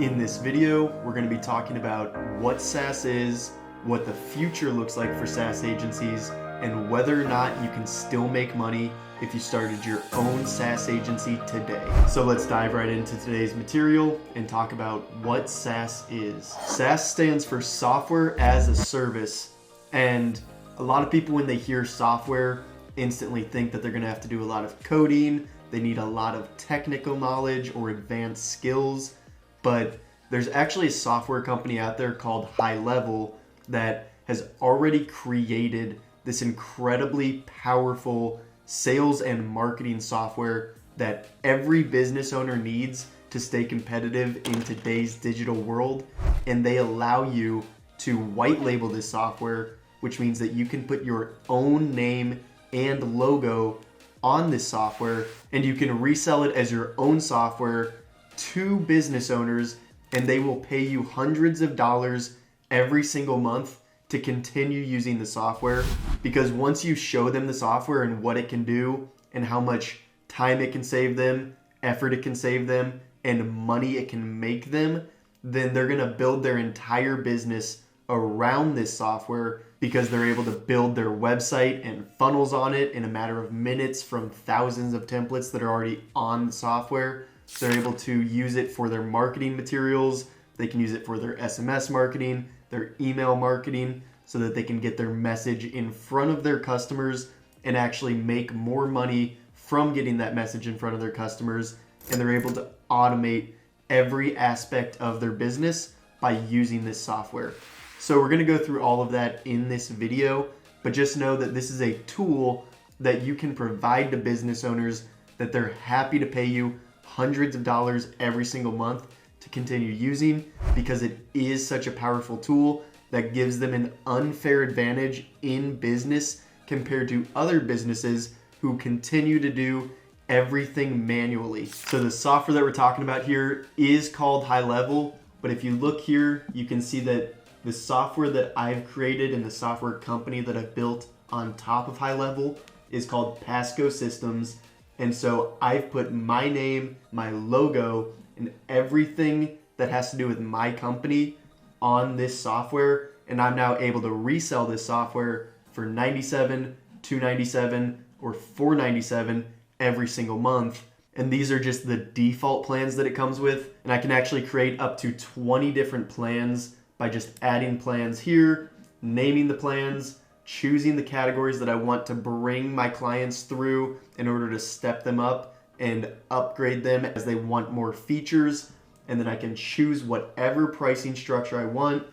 In this video, we're going to be talking about what SaaS is, what the future looks like for SaaS agencies, and whether or not you can still make money if you started your own SaaS agency today. So let's dive right into today's material and talk about what SaaS is. SaaS stands for Software as a Service, and a lot of people when they hear software instantly think that they're going to have to do a lot of coding, they need a lot of technical knowledge or advanced skills. But there's actually a software company out there called Highlevel that has already created this incredibly powerful sales and marketing software that every business owner needs to stay competitive in today's digital world. And they allow you to white label this software, which means that you can put your own name and logo on this software and you can resell it as your own software to business owners, and they will pay you hundreds of dollars every single month to continue using the software. Because once you show them the software and what it can do and how much time it can save them, effort it can save them, and money it can make them, then they're gonna build their entire business around this software because they're able to build their website and funnels on it in a matter of minutes from thousands of templates that are already on the software. They're able to use it for their marketing materials. They can use it for their SMS marketing, their email marketing, so that they can get their message in front of their customers and actually make more money from getting that message in front of their customers. And they're able to automate every aspect of their business by using this software. So we're going to go through all of that in this video, but just know that this is a tool that you can provide to business owners that they're happy to pay you hundreds of dollars every single month to continue using, because it is such a powerful tool that gives them an unfair advantage in business compared to other businesses who continue to do everything manually. So the software that we're talking about here is called Highlevel, but if you look here, you can see that the software that I've created and the software company that I've built on top of Highlevel is called Pasco Systems. And so I've put my name, my logo, and everything that has to do with my company on this software. And I'm now able to resell this software for $97, $297, or $497 every single month. And these are just the default plans that it comes with. And I can actually create up to 20 different plans by just adding plans here, naming the plans, choosing the categories that I want to bring my clients through in order to step them up and upgrade them as they want more features. And then I can choose whatever pricing structure I want,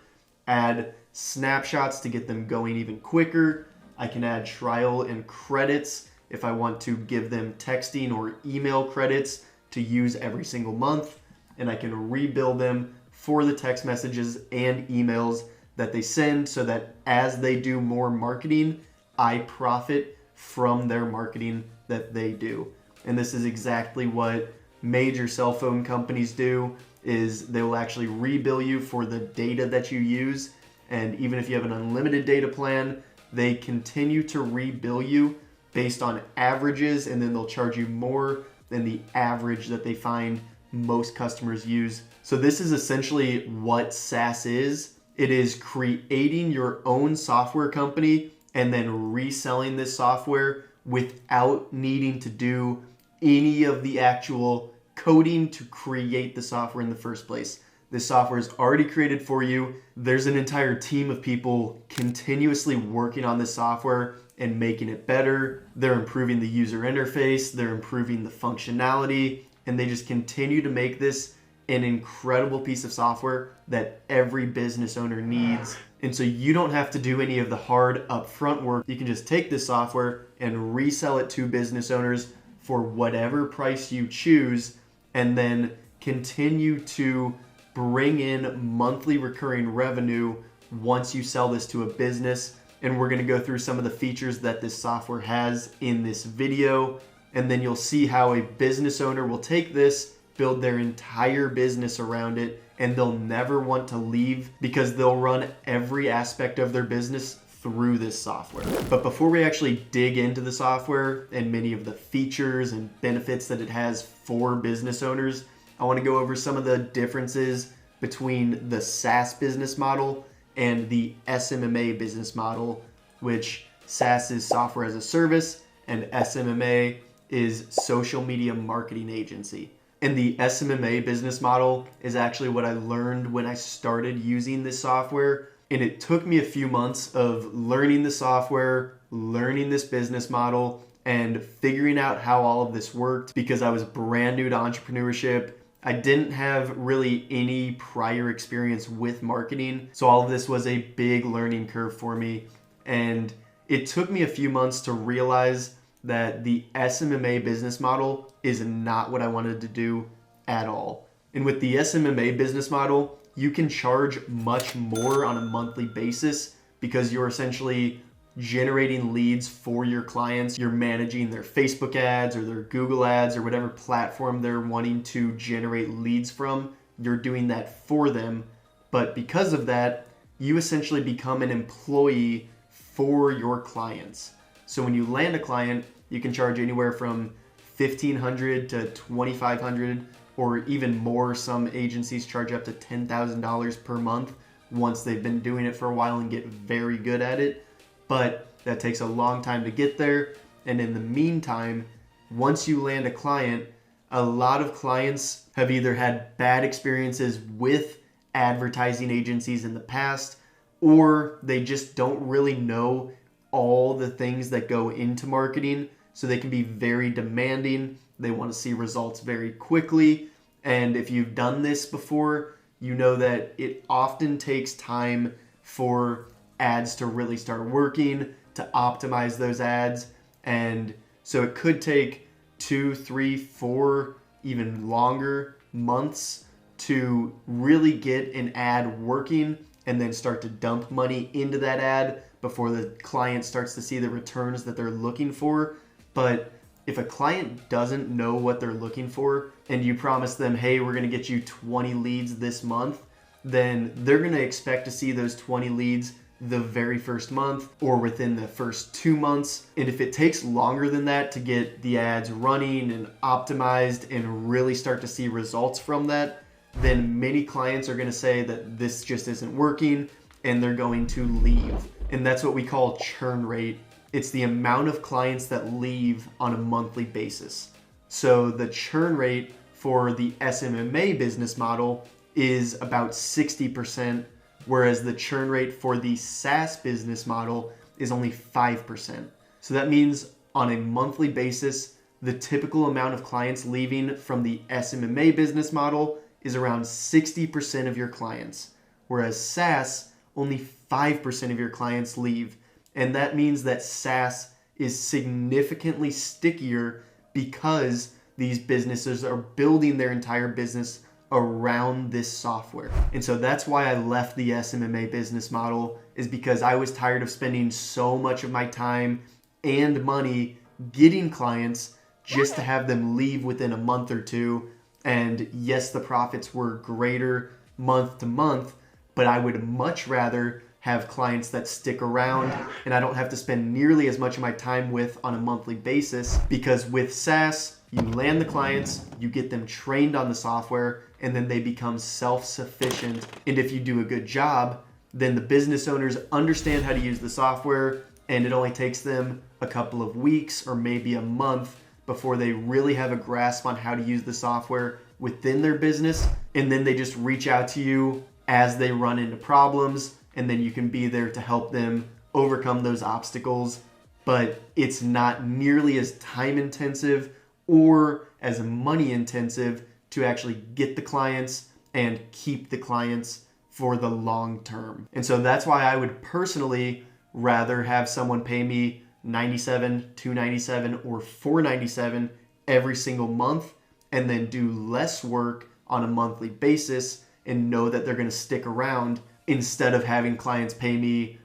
add snapshots to get them going even quicker. I can add trial and credits if I want to give them texting or email credits to use every single month. And I can rebill them for the text messages and emails that they send, so that as they do more marketing, I profit from their marketing that they do. And this is exactly what major cell phone companies do, is they will actually rebill you for the data that you use. And even if you have an unlimited data plan, they continue to rebill you based on averages, and then they'll charge you more than the average that they find most customers use. So this is essentially what SaaS is. It is creating your own software company and then reselling this software without needing to do any of the actual coding to create the software in the first place. This software is already created for you. There's an entire team of people continuously working on this software and making it better. They're improving the user interface, they're improving the functionality, and they just continue to make this an incredible piece of software that every business owner needs. And so you don't have to do any of the hard upfront work. You can just take this software and resell it to business owners for whatever price you choose, and then continue to bring in monthly recurring revenue once you sell this to a business. And we're gonna go through some of the features that this software has in this video. And then you'll see how a business owner will take this, build their entire business around it, and they'll never want to leave because they'll run every aspect of their business through this software. But before we actually dig into the software and many of the features and benefits that it has for business owners, I want to go over some of the differences between the SaaS business model and the SMMA business model, which SaaS is software as a service and SMMA is social media marketing agency. And the SMMA business model is actually what I learned when I started using this software. And it took me a few months of learning the software, learning this business model, and figuring out how all of this worked because I was brand new to entrepreneurship. I didn't have really any prior experience with marketing. So all of this was a big learning curve for me. And it took me a few months to realize that the SMMA business model is not what I wanted to do at all. And with the SMMA business model, you can charge much more on a monthly basis because you're essentially generating leads for your clients. You're managing their Facebook ads or their Google ads or whatever platform they're wanting to generate leads from. You're doing that for them. But because of that, you essentially become an employee for your clients. So when you land a client, you can charge anywhere from $1,500 to $2,500 or even more. Some agencies charge up to $10,000 per month once they've been doing it for a while and get very good at it. But that takes a long time to get there. And in the meantime, once you land a client, a lot of clients have either had bad experiences with advertising agencies in the past, or they just don't really know all the things that go into marketing. So they can be very demanding. They want to see results very quickly. And if you've done this before, you know that it often takes time for ads to really start working, to optimize those ads. And so it could take 2, 3, 4, even longer months to really get an ad working and then start to dump money into that ad before the client starts to see the returns that they're looking for. But if a client doesn't know what they're looking for and you promise them, hey, we're going to get you 20 leads this month, then they're going to expect to see those 20 leads the very first month or within the first 2 months. And if it takes longer than that to get the ads running and optimized and really start to see results from that, then many clients are going to say that this just isn't working and they're going to leave. And that's what we call churn rate. It's the amount of clients that leave on a monthly basis. So the churn rate for the SMMA business model is about 60%, whereas the churn rate for the SaaS business model is only 5%. So that means on a monthly basis, the typical amount of clients leaving from the SMMA business model is around 60% of your clients, whereas SaaS, only 5% of your clients leave. And that means that SaaS is significantly stickier because these businesses are building their entire business around this software. And so that's why I left the SMMA business model, is because I was tired of spending so much of my time and money getting clients just to have them leave within a month or two. And yes, the profits were greater month to month, but I would much rather have clients that stick around and I don't have to spend nearly as much of my time with on a monthly basis, because with SaaS, you land the clients, you get them trained on the software, and then they become self-sufficient. And if you do a good job, then the business owners understand how to use the software, and it only takes them a couple of weeks or maybe a month before they really have a grasp on how to use the software within their business. And then they just reach out to you as they run into problems, and then you can be there to help them overcome those obstacles. But it's not nearly as time intensive or as money intensive to actually get the clients and keep the clients for the long term. And so that's why I would personally rather have someone pay me $97, $297, or $497 every single month, and then do less work on a monthly basis and know that they're going to stick around, instead of having clients pay me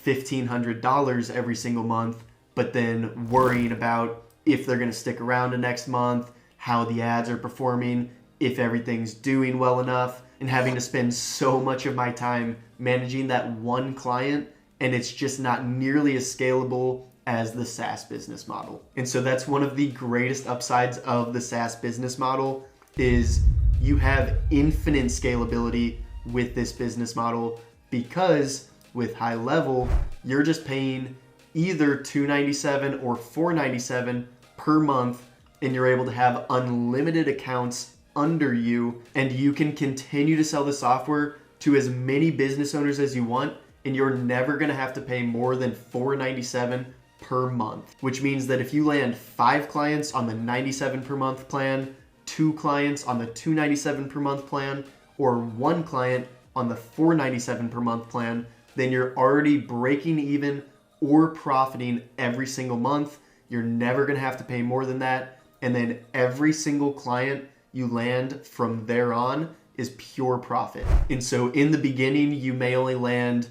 $1,500 every single month, but then worrying about if they're going to stick around the next month, how the ads are performing, if everything's doing well enough, and having to spend so much of my time managing that one client, and it's just not nearly as scalable as the SaaS business model. And so that's one of the greatest upsides of the SaaS business model, is you have infinite scalability with this business model, because with high level, you're just paying either $297 or $497 per month, and you're able to have unlimited accounts under you, and you can continue to sell the software to as many business owners as you want, and you're never gonna have to pay more than $497 per month, which means that if you land 5 clients on the $97 per month plan, 2 clients on the $297 per month plan, or 1 client on the $497 per month plan, then you're already breaking even or profiting every single month. You're never gonna have to pay more than that. And then every single client you land from there on is pure profit. And so in the beginning, you may only land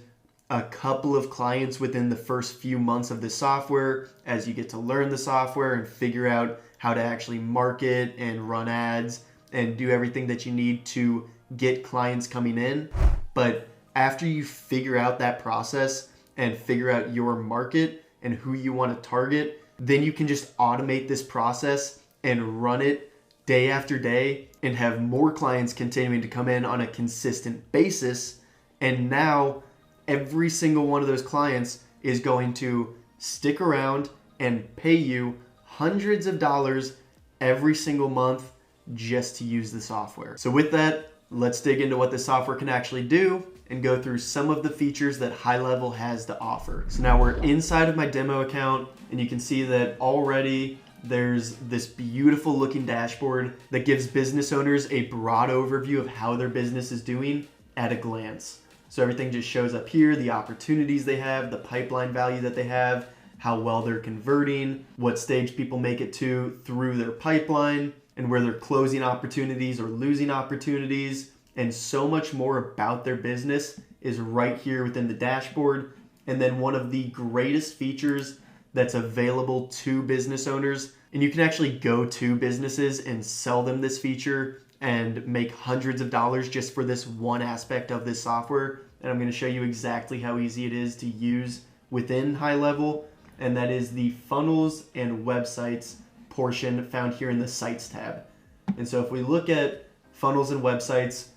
a couple of clients within the first few months of the software as you get to learn the software and figure out how to actually market and run ads and do everything that you need to get clients coming in. But after you figure out that process and figure out your market and who you want to target, then you can just automate this process and run it day after day and have more clients continuing to come in on a consistent basis. And now every single one of those clients is going to stick around and pay you hundreds of dollars every single month just to use the software. So with that, let's dig into what the software can actually do and go through some of the features that High Level has to offer. So now we're inside of my demo account, and you can see that already there's this beautiful looking dashboard that gives business owners a broad overview of how their business is doing at a glance. So everything just shows up here, the opportunities they have, the pipeline value that they have, how well they're converting, what stage people make it to through their pipeline, and where they're closing opportunities or losing opportunities, and so much more about their business is right here within the dashboard. And then one of the greatest features that's available to business owners, and you can actually go to businesses and sell them this feature and make hundreds of dollars just for this one aspect of this software. And I'm going to show you exactly how easy it is to use within High Level, and that is the funnels and websites portion found here in the sites tab. And so if we look at funnels and websites,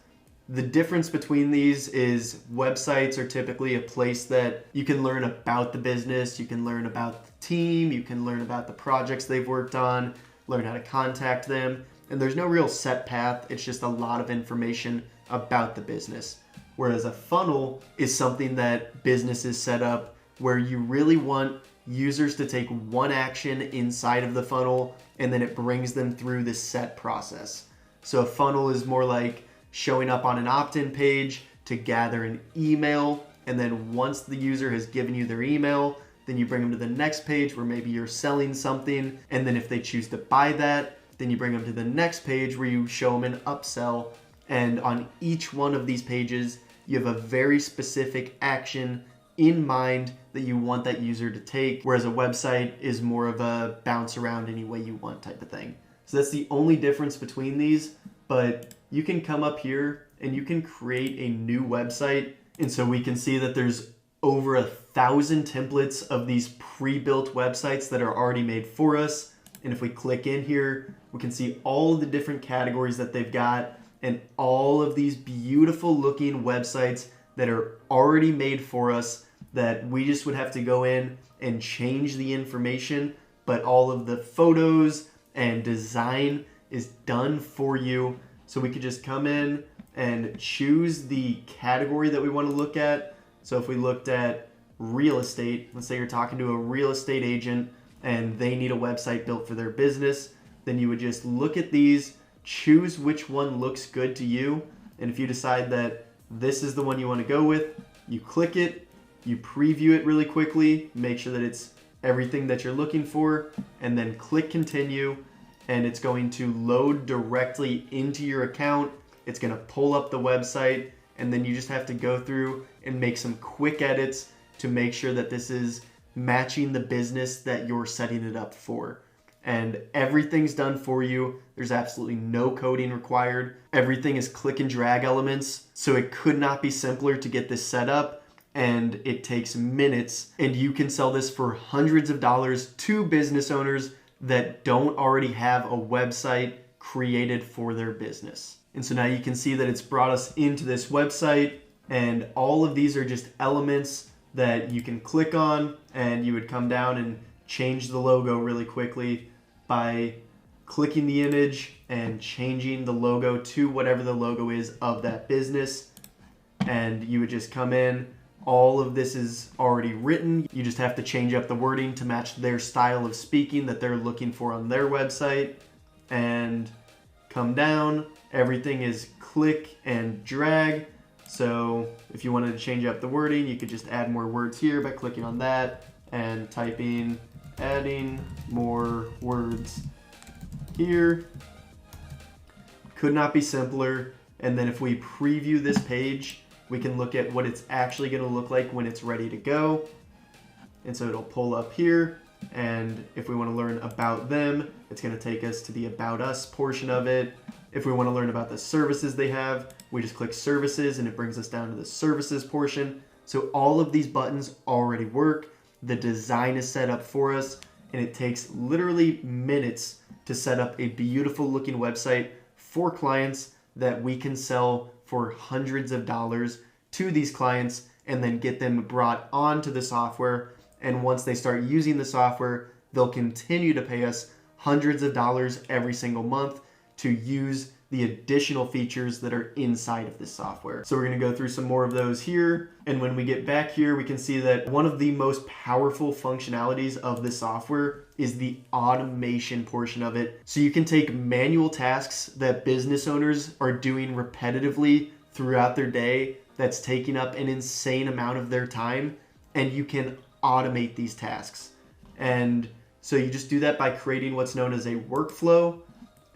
the difference between these is websites are typically a place that you can learn about the business, you can learn about the team, you can learn about the projects they've worked on, learn how to contact them, and there's no real set path. It's just a lot of information about the business. Whereas a funnel is something that businesses set up where you really want users to take one action inside of the funnel, and then it brings them through this set process. So a funnel is more like showing up on an opt-in page to gather an email, and then once the user has given you their email, then you bring them to the next page where maybe you're selling something, and then if they choose to buy that, then you bring them to the next page where you show them an upsell. And on each one of these pages, you have a very specific action in mind that you want that user to take, whereas a website is more of a bounce around any way you want type of thing. So that's the only difference between these, but you can come up here and you can create a new website. And so we can see that there's over 1,000 templates of these pre-built websites that are already made for us. And if we click in here, we can see all the different categories that they've got and all of these beautiful looking websites that are already made for us that we just would have to go in and change the information, but all of the photos and design is done for you. So we could just come in and choose the category that we want to look at. So if we looked at real estate, let's say you're talking to a real estate agent and they need a website built for their business, then you would just look at these, choose which one looks good to you. And if you decide that this is the one you want to go with, you click it, you preview it really quickly, make sure that it's everything that you're looking for, and then click continue, and it's going to load directly into your account. It's going to pull up the website, and then you just have to go through and make some quick edits to make sure that this is matching the business that you're setting it up for. And everything's done for you. There's absolutely no coding required. Everything is click and drag elements, so it could not be simpler to get this set up, and it takes minutes, and you can sell this for hundreds of dollars to business owners that don't already have a website created for their business. And so now you can see that it's brought us into this website, and all of these are just elements that you can click on, and you would come down and change the logo really quickly by clicking the image and changing the logo to whatever the logo is of that business. And you would just come in. All of this is already written. You just have to change up the wording to match their style of speaking that they're looking for on their website. And come down. Everything is click and drag. So if you wanted to change up the wording, you could just add more words here by clicking on that and typing adding more words here. Could not be simpler. And then if we preview this page, we can look at what it's actually going to look like when it's ready to go. And so it'll pull up here. And if we want to learn about them, it's going to take us to the About Us portion of it. If we want to learn about the services they have, we just click Services and it brings us down to the Services portion. So all of these buttons already work. The design is set up for us, and it takes literally minutes to set up a beautiful looking website for clients that we can sell for hundreds of dollars to these clients and then get them brought onto the software. And once they start using the software, they'll continue to pay us hundreds of dollars every single month to use the additional features that are inside of this software. So we're going to go through some more of those here. And when we get back here, we can see that one of the most powerful functionalities of this software is the automation portion of it. So you can take manual tasks that business owners are doing repetitively throughout their day that's taking up an insane amount of their time, and you can automate these tasks. And so you just do that by creating what's known as a workflow.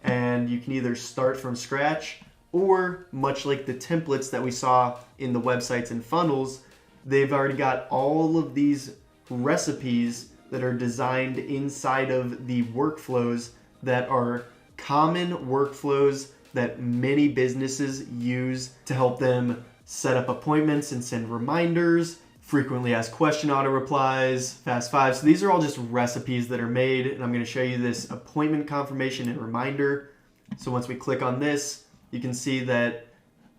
And you can either start from scratch, or much like the templates that we saw in the websites and funnels, they've already got all of these recipes that are designed inside of the workflows that are common workflows that many businesses use to help them set up appointments and send reminders, frequently asked question auto replies, fast five. So these are all just recipes that are made, and I'm going to show you this appointment confirmation and reminder. So once we click on this, you can see that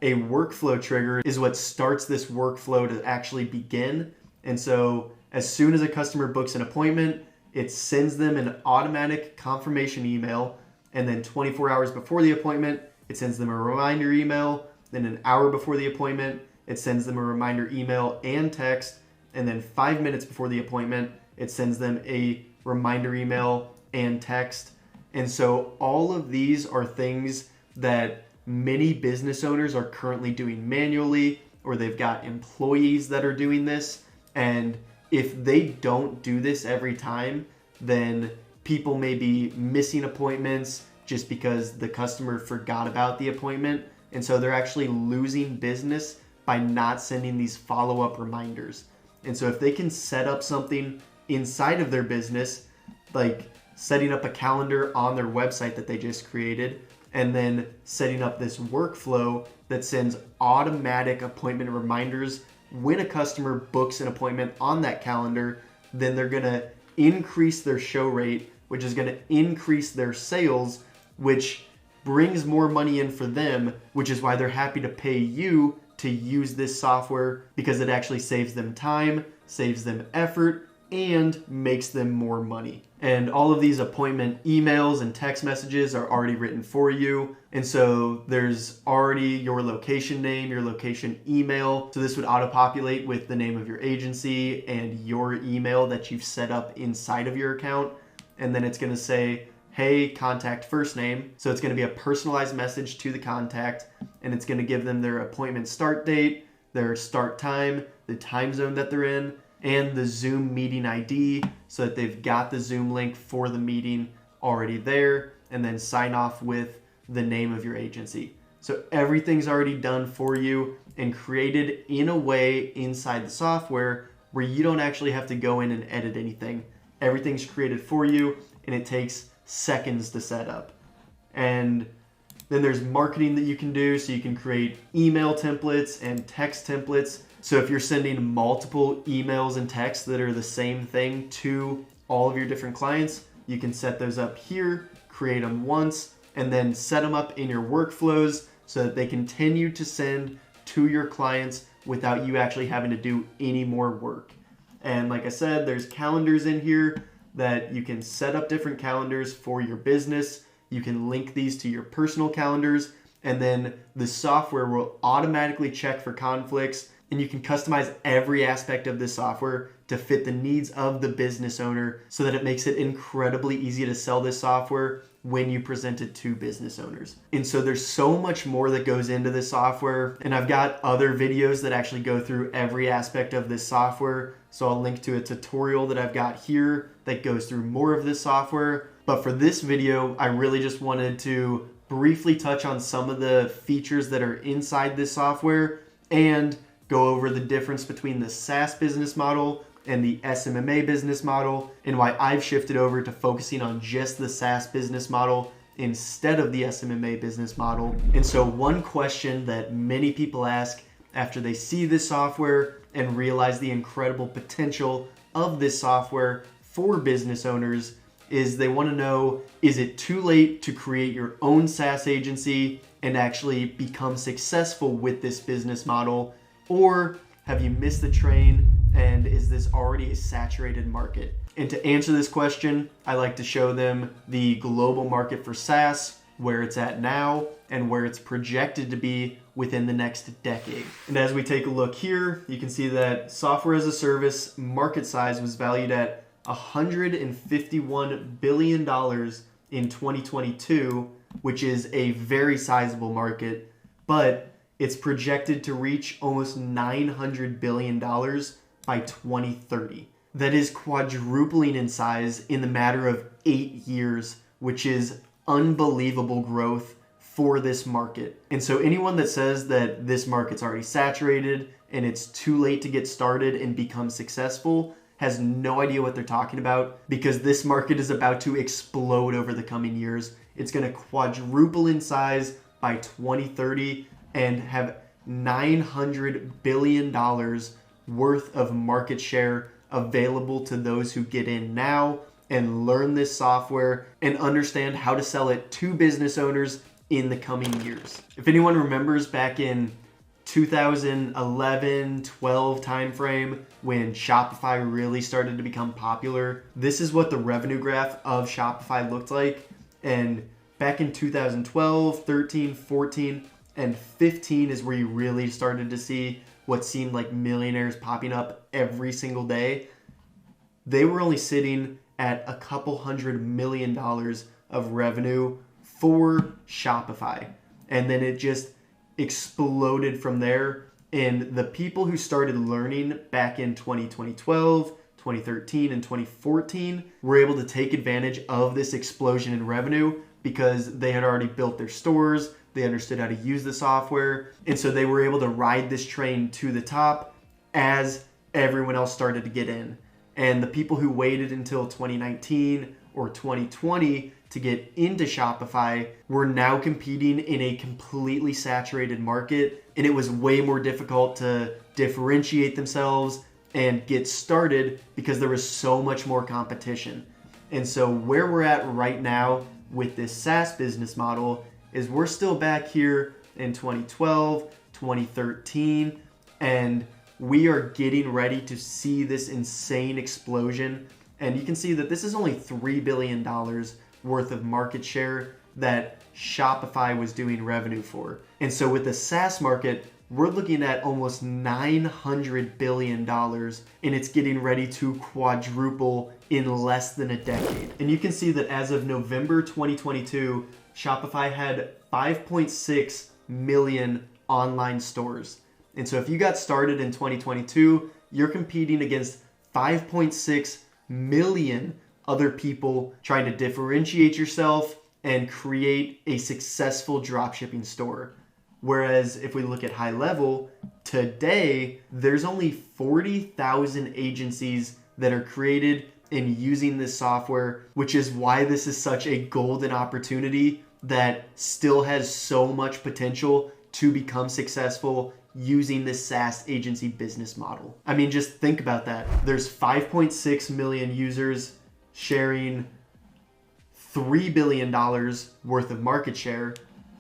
a workflow trigger is what starts this workflow to actually begin. And so as soon as a customer books an appointment, it sends them an automatic confirmation email, and then 24 hours before the appointment, it sends them a reminder email. Then an hour before the appointment, it sends them a reminder email and text, and then 5 minutes before the appointment, it sends them a reminder email and text. And so all of these are things that many business owners are currently doing manually, or they've got employees that are doing this. And if they don't do this every time, then people may be missing appointments just because the customer forgot about the appointment. And so they're actually losing business by not sending these follow-up reminders. And so if they can set up something inside of their business, like setting up a calendar on their website that they just created, and then setting up this workflow that sends automatic appointment reminders when a customer books an appointment on that calendar, then they're gonna increase their show rate, which is gonna increase their sales, which brings more money in for them, which is why they're happy to pay you to use this software, because it actually saves them time, saves them effort, and makes them more money. And all of these appointment emails and text messages are already written for you. And so there's already your location name, your location email. So this would auto-populate with the name of your agency and your email that you've set up inside of your account. And then it's gonna say, hey, contact first name. So it's gonna be a personalized message to the contact, and it's gonna give them their appointment start date, their start time, the time zone that they're in, and the Zoom meeting ID, so that they've got the Zoom link for the meeting already there, and then sign off with the name of your agency. So everything's already done for you and created in a way inside the software where you don't actually have to go in and edit anything. Everything's created for you, and it takes seconds to set up. And then there's marketing that you can do. So you can create email templates and text templates. So if you're sending multiple emails and texts that are the same thing to all of your different clients, you can set those up here, create them once, and then set them up in your workflows so that they continue to send to your clients without you actually having to do any more work. And like I said, there's calendars in here that you can set up different calendars for your business. You can link these to your personal calendars, and then the software will automatically check for conflicts, and you can customize every aspect of this software to fit the needs of the business owner so that it makes it incredibly easy to sell this software when you present it to business owners. And so there's so much more that goes into this software, and I've got other videos that actually go through every aspect of this software. So I'll link to a tutorial that I've got here that goes through more of this software. But for this video, I really just wanted to briefly touch on some of the features that are inside this software and go over the difference between the SaaS business model and the SMMA business model, and why I've shifted over to focusing on just the SaaS business model instead of the SMMA business model. And so one question that many people ask after they see this software and realize the incredible potential of this software for business owners is they want to know, is it too late to create your own SaaS agency and actually become successful with this business model? Or have you missed the train and is this already a saturated market? And to answer this question, I like to show them the global market for SaaS, where it's at now and where it's projected to be within the next decade. And as we take a look here, you can see that software as a service market size was valued at $151 billion in 2022, which is a very sizable market, but it's projected to reach almost $900 billion by 2030. That is quadrupling in size in the matter of 8 years, which is unbelievable growth for this market. And so anyone that says that this market's already saturated and it's too late to get started and become successful has no idea what they're talking about, because this market is about to explode over the coming years. It's going to quadruple in size by 2030 and have $900 billion worth of market share available to those who get in now and learn this software and understand how to sell it to business owners in the coming years. If anyone remembers back in 2011, 12 timeframe when Shopify really started to become popular, this is what the revenue graph of Shopify looked like. And back in 2012, 13, 14, and 15 is where you really started to see what seemed like millionaires popping up every single day. They were only sitting at a couple $100 million of revenue for Shopify. And then it just exploded from there. And the people who started learning back in 2012, 2013, and 2014 were able to take advantage of this explosion in revenue because they had already built their stores, they understood how to use the software, and so they were able to ride this train to the top as everyone else started to get in. And the people who waited until 2019 or 2020 to get into Shopify were now competing in a completely saturated market, and it was way more difficult to differentiate themselves and get started because there was so much more competition. And so where we're at right now with this SaaS business model is we're still back here in 2012, 2013, and we are getting ready to see this insane explosion. And you can see that this is only $3 billion worth of market share that Shopify was doing revenue for. And so with the SaaS market, we're looking at almost $900 billion, and it's getting ready to quadruple in less than a decade. And you can see that as of November 2022, Shopify had 5.6 million online stores. And so if you got started in 2022, you're competing against 5.6 million other people trying to differentiate yourself and create a successful dropshipping store. Whereas if we look at high level, today there's only 40,000 agencies that are created in using this software, which is why this is such a golden opportunity that still has so much potential to become successful using this SaaS agency business model. I mean, just think about that. There's 5.6 million users sharing $3 billion worth of market share,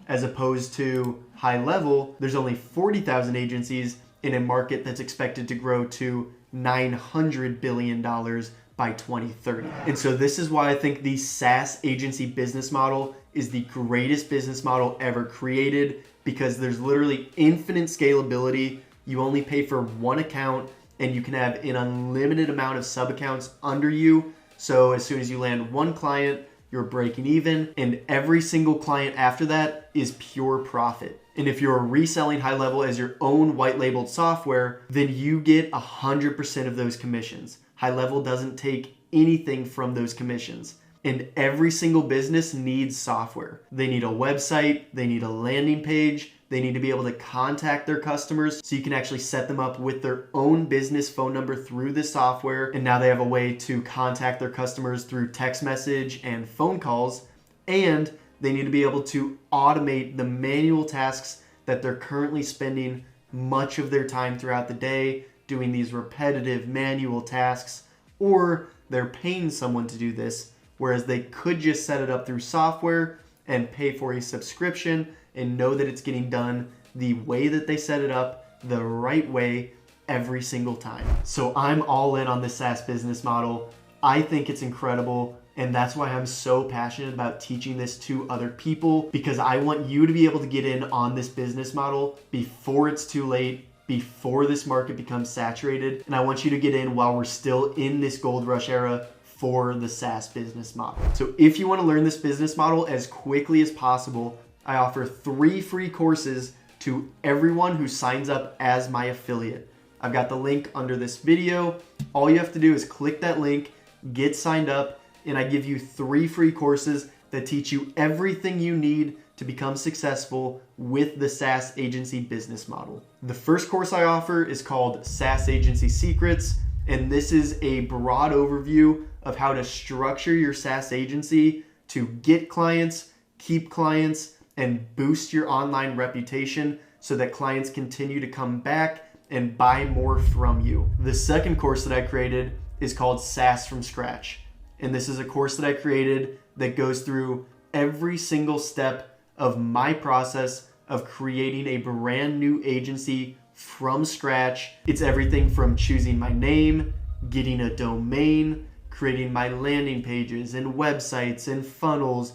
as opposed to high level, there's only 40,000 agencies in a market that's expected to grow to $900 billion by 2030. And so this is why I think the SaaS agency business model is the greatest business model ever created, because there's literally infinite scalability. You only pay for one account and you can have an unlimited amount of sub accounts under you. So as soon as you land one client, you're breaking even, and every single client after that is pure profit. And if you're reselling high level as your own white labeled software, then you get 100% of those commissions. High level doesn't take anything from those commissions. And every single business needs software. They need a website, they need a landing page, they need to be able to contact their customers so you can actually set them up with their own business phone number through the software. And now they have a way to contact their customers through text message and phone calls. And they need to be able to automate the manual tasks that they're currently spending much of their time throughout the day doing these repetitive manual tasks, or they're paying someone to do this, whereas they could just set it up through software and pay for a subscription and know that it's getting done the way that they set it up, the right way, every single time. So I'm all in on this SaaS business model. I think it's incredible, and that's why I'm so passionate about teaching this to other people, because I want you to be able to get in on this business model before it's too late, before this market becomes saturated, and I want you to get in while we're still in this gold rush era for the SaaS business model. So if you want to learn this business model as quickly as possible, I offer 3 free courses to everyone who signs up as my affiliate. I've got the link under this video. All you have to do is click that link, get signed up, and I give you 3 free courses that teach you everything you need to become successful with the SaaS agency business model. The first course I offer is called SaaS Agency Secrets, and this is a broad overview of how to structure your SaaS agency to get clients, keep clients, and boost your online reputation so that clients continue to come back and buy more from you. The second course that I created is called SaaS from Scratch. And this is a course that I created that goes through every single step of my process of creating a brand new agency from scratch. It's everything from choosing my name, getting a domain, creating my landing pages and websites and funnels,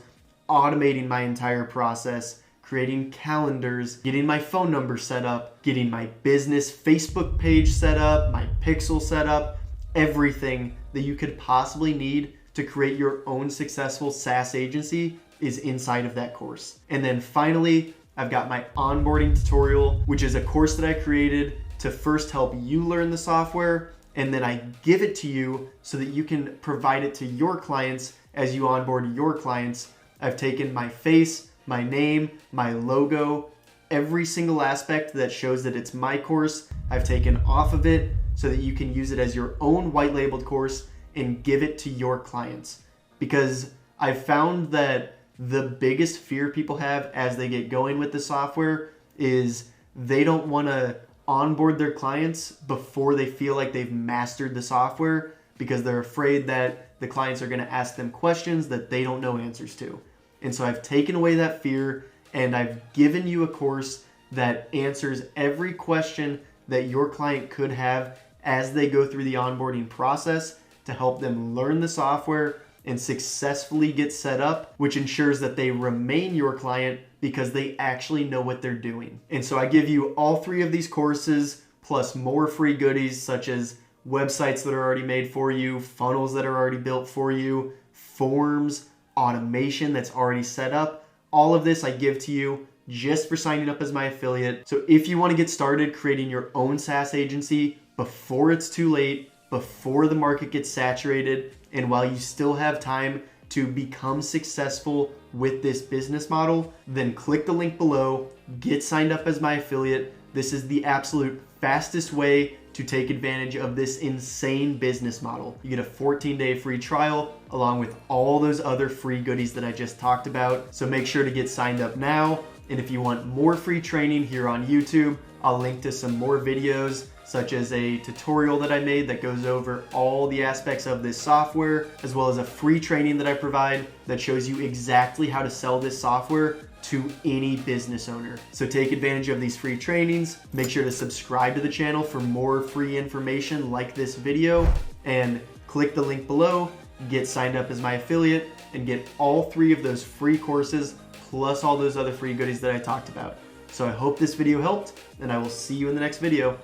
automating my entire process, creating calendars, getting my phone number set up, getting my business Facebook page set up, my pixel set up, everything that you could possibly need to create your own successful SaaS agency is inside of that course. And then finally, I've got my onboarding tutorial, which is a course that I created to first help you learn the software, and then I give it to you so that you can provide it to your clients as you onboard your clients. I've taken my face, my name, my logo, every single aspect that shows that it's my course, I've taken off of it so that you can use it as your own white labeled course and give it to your clients. Because I've found that the biggest fear people have as they get going with the software is they don't want to onboard their clients before they feel like they've mastered the software, because they're afraid that the clients are going to ask them questions that they don't know answers to. And so I've taken away that fear, and I've given you a course that answers every question that your client could have as they go through the onboarding process to help them learn the software and successfully get set up, which ensures that they remain your client because they actually know what they're doing. And so I give you all 3 of these courses, plus more free goodies such as websites that are already made for you, funnels that are already built for you, forms, automation that's already set up. All of this I give to you just for signing up as my affiliate. So if you want to get started creating your own SaaS agency before it's too late, before the market gets saturated, and while you still have time to become successful with this business model, then click the link below, get signed up as my affiliate. This is the absolute fastest way to take advantage of this insane business model. You get a 14-day free trial along with all those other free goodies that I just talked about. So make sure to get signed up now. And if you want more free training here on YouTube, I'll link to some more videos, such as a tutorial that I made that goes over all the aspects of this software, as well as a free training that I provide that shows you exactly how to sell this software to any business owner. So take advantage of these free trainings. Make sure to subscribe to the channel for more free information like this video, and click the link below, get signed up as my affiliate, and get all 3 of those free courses plus all those other free goodies that I talked about. So I hope this video helped, and I will see you in the next video.